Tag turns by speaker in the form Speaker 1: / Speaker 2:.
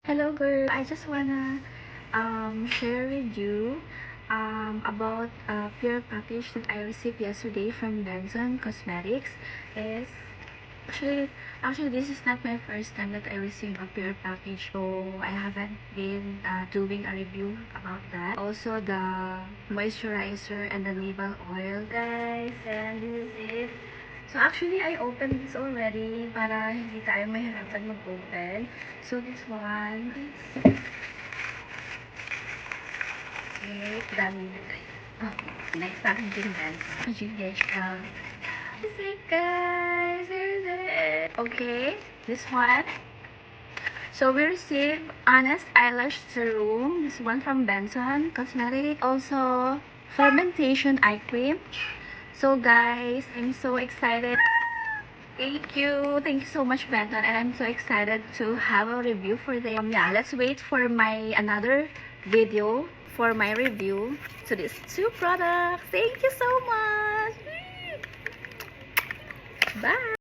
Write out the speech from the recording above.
Speaker 1: Hello girl, I just wanna share with you about a pure package that I received yesterday from Benson Cosmetics. Is actually this is not my first time that I received a pure package, so I haven't been doing a review about that. Also the moisturizer and the navel oil, guys, and this is it. So actually, I opened this already para hindi tayo mahirapan mag-open. So this one is... Okay, dami na tayo. Oh, next packaging then. GHL. This is it, guys. Here's it. Okay, this one. So we received Honest Eyelash Serum. This one from Benson Cosmetics. Also, Fermentation Eye Cream. So guys, I'm so excited. Thank you. Thank you so much, Benton. And I'm so excited to have a review for them. Yeah, let's wait for my another video for my review to these two products. Thank you so much. Bye.